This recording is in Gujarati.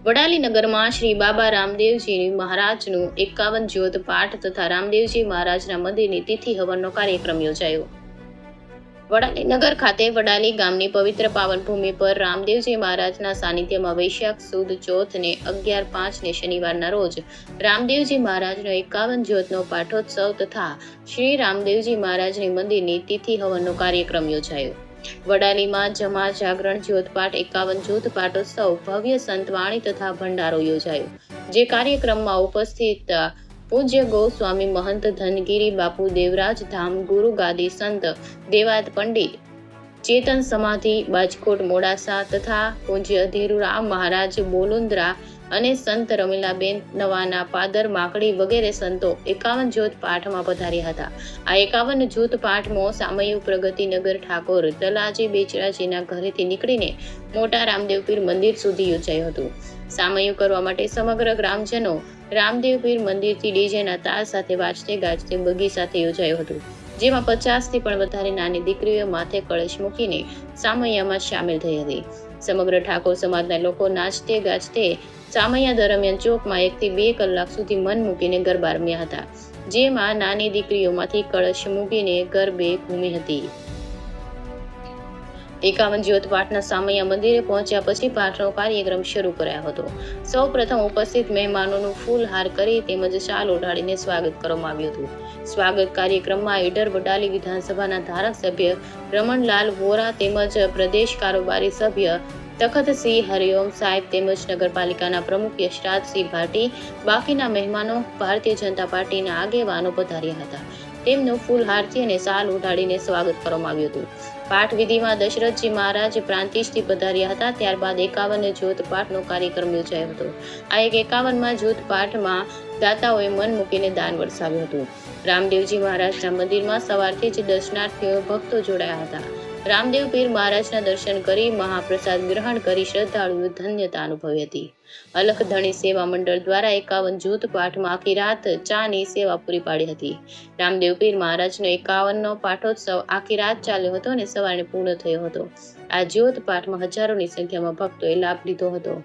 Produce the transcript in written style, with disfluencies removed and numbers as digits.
વડાલી નગરમાં શ્રી બાબા રામદેવજી મહારાજનું 51 જ્યોત પાઠ તથા રામદેવજી મહારાજના મંદિરની તિથિ હવનનો કાર્યક્રમ યોજાયો. વડાલી નગર ખાતે વડાલી ગામની પવિત્ર પાવન ભૂમિ પર રામદેવજી મહારાજના સાનિધ્યમાં વૈશાખ સુદ ચોથને 11/5ને શનિવારના રોજ રામદેવજી મહારાજનો 51 જ્યોતનો પાઠોત્સવ તથા શ્રી રામદેવજી મહારાજની મંદિરની તિથિ હવનનો કાર્યક્રમ યોજાયો. વડાલીમાં જમા જાગરણ જ્યોતપાઠ 51 જ્યોત પાઠોત્સવ ભવ્ય સંતવાણી તથા ભંડારો યોજાયો. જે કાર્યક્રમમાં ઉપસ્થિત પૂજ્ય ગોસ્વામી મહંત ધનગીરી બાપુ દેવરાજ ધામ ગુરુ ગાદી સંત દેવાયત પંડિત ચેતન સમાધિ બાજકોટ મોડાસા તથા પૂજ્ય ધીરુરામ મહારાજ બોલુંદ્રા અને સંત રમીલાબેન નવાના પાદર માકડી વગેરે સંતો 51 જ્યોત પાઠમાં પધાર્યા હતા. આ 51 જ્યોત પાઠમાં સામયિક પ્રગતિનગર ઠાકોર તલાજી બેચરાજીના ઘરેથી નીકળીને મોટા રામદેવ પીર મંદિર સુધી યોજાયું હતું. સામયિક કરવા માટે સમગ્ર ગ્રામજનો રામદેવ પીર મંદિરથી ડીજેના તાલ સાથે વાજતે ગાજતે બગી સાથે યોજાયું હતું. જેમાં 50થી પણ વધારે નાની દીકરીઓ માથે કળશ મૂકીને સામૈયામાં સામેલ થઈ હતી. સમગ્ર ઠાકોર સમાજના લોકો નાચતે ગાજતે સામૈયા દરમિયાન ચોકમાં 1 થી 2 કલાક સુધી મન મૂકીને ગરબા રમ્યા હતા. જેમાં નાની દીકરીઓમાંથી કળશ મૂકીને ગરબે ઘૂમી હતી. 51 જ્યોત પાઠના સામૈયા મંદિરે પહોંચ્યા પછી પાઠનો કાર્યક્રમ શરૂ કરાયો હતો. સૌ પ્રથમ ઉપસ્થિત મહેમાનોનું ફૂલહાર કરી તેમજ શાલ ઓઢાડીને સ્વાગત કરવામાં આવ્યું હતું. સ્વાગત કાર્યક્રમમાં ઈડર વડાલી વિધાનસભાના ધારાસભ્ય રમણલાલ વોરા તેમજ પ્રદેશ કારોબારી સભ્ય તખતસિંહ હરિઓમ સાહેબ તેમજ નગરપાલિકાના પ્રમુખ યશરાજસિંહ ભાટી બાકીના મહેમાનો ભારતીય જનતા પાર્ટીના આગેવાનો પધાર્યા હતા. તેમનું ફૂલહારથી અને શાલ ઓઢાડીને સ્વાગત કરવામાં આવ્યું હતું. પાઠ વિધિમાં દશરથજી મહારાજ પ્રાંતિજથી પધાર્યા હતા. ત્યારબાદ 51 જ્યોત પાઠનો કાર્યક્રમ યોજાયો હતો. આ 51માં જ્યોત પાઠમાં દાતાઓએ મન મૂકીને દાન વરસાવ્યું હતું. રામદેવજી મહારાજના મંદિરમાં સવારથી જ દર્શનાર્થીઓ ભક્તો જોડાયા હતા. રામદેવ પીર મહારાજના દર્શન કરી મહાપ્રસાદ ગ્રહણ કરી શ્રદ્ધાળુઓ ધન્યતા અનુભવી હતી. અલખ ધણી સેવા મંડળ દ્વારા 51 જ્યોત પાઠમાં આખી રાત ચાની સેવા પૂરી પાડી હતી. રામદેવ પીર મહારાજનો 51નો પાઠોત્સવ આખી રાત ચાલ્યો હતો અને સવારે પૂર્ણ થયો હતો. આ જ્યોત પાઠમાં હજારોની સંખ્યામાં ભક્તોએ લાભ લીધો હતો.